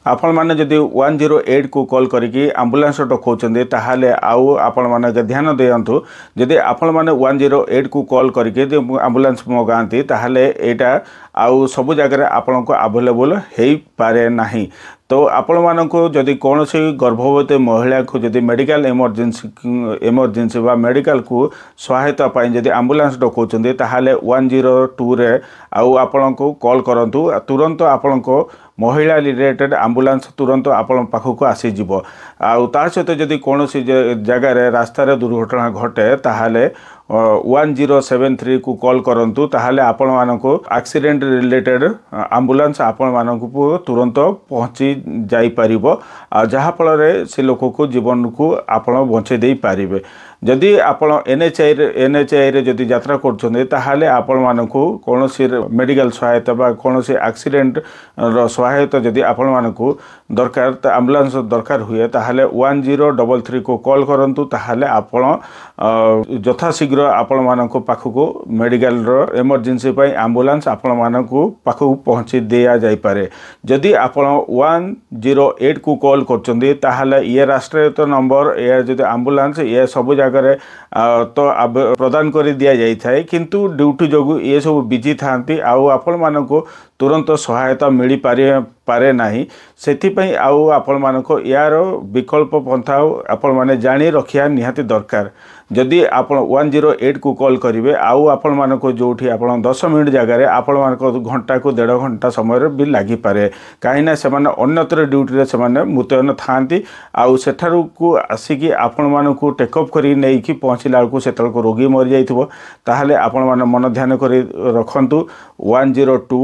आपण माने जदि 108 को कॉल करिकी एम्बुलेंस डकाउछन्ते ताहाले आउ आपण माने ध्यान दियंतु जदि आपण माने 108 को कॉल करिके एम्बुलेंस मगांती ताहाले एटा आउ सब जगह आपण को अवेलेबल हेई पारे नाही। तो आपण मानको जदि कौन सी गर्भवती महिला को जदि मेडिकल इमरजेंसी बा मेडिकल को सहायता पाई जदि एम्बुलेंस डकाउछन्ते ताहाले 102 रे आउ आपण को कॉल करंतु तुरंत आपण को महिला रिलेटेड एम्बुलेंस तुरंत आपण पाखक आसी जीवो। आउ ता सहित जदि कौन सी जगह रे रास्ता रे दुर्घटना घटे ताहाले 1073 को कॉल करंतु ताहाले आपण मानको एक्सीडेंट रिलेटेड एम्बुलेंस आपण मानको तुरंत पहुंची जाई परिबो आ जहा फल रे से लोक को जीवन को आपण बचे देई पारिबे। जदि आपण एनएचआई रे जदि यात्रा करछन्ते ताहाले आपण मानको कोनोसी मेडिकल सहायता बा कोनोसी एक्सीडेंट रो सहायता जदि आपण मानको दरकार त एम्बुलेंस दरकार हुए ताहाले 1033 को कॉल करंतु ताहाले आपण यथा शीघ्र आपण मानको पाखको मेडिकल रो इमरजेंसी पई एम्बुलेंस आपण मानको पाखको पहुंची दिया जाई पारे। जदि आपण 108 को कॉल करछन्ते ताहाले ये राष्ट्रीय नंबर ये जदि एम्बुलेंस ये सब तो प्रदान कर दि जाए किंतु ड्यूटी जोगु ये सब बिजी थांती आउ आपण मानको तुरंत सहायता मिली पारे नाही। सेथिपई आउ आपण मानको यार विकल्प पंथा आपण माने जानी रखिया निहाती दरकार। जदि आपण 108 को कॉल करिवे आउ आपण मानको जोठी आपण 10 मिनिट जगह आपण मानको घंटा को 1.5 घंटा समय भी लागी पारे काईना सेमाने अन्यत्र ड्यूटी रे सेमाने मुतयन थांती आउ सेठारु को आसिकी आपण मानको टेकअप करी नै कि पहुंचला को सेतल को रोगी मर जाइथिबो ताहाले आपण माने मन ध्यान करी रखंतु 102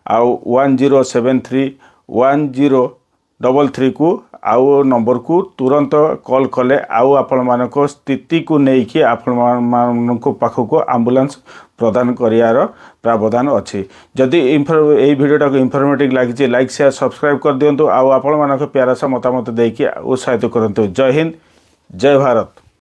आउ 1073 1033 को आउ नंबर को तुरंत कॉल कले आउ आपण मानको स्थिति को नहीं कि आपण मानको पाखको एम्बुलेंस प्रदान करियार प्रावधान अछि। जदि एई वीडियोटा को इन्फॉर्मेटिव लागिछि लाइक शेयर सब्सक्राइब कर दियंतु आउ आपण मानको प्यारा सा मतामत देकी उत्साहित करंतु। जय हिंद जय भारत।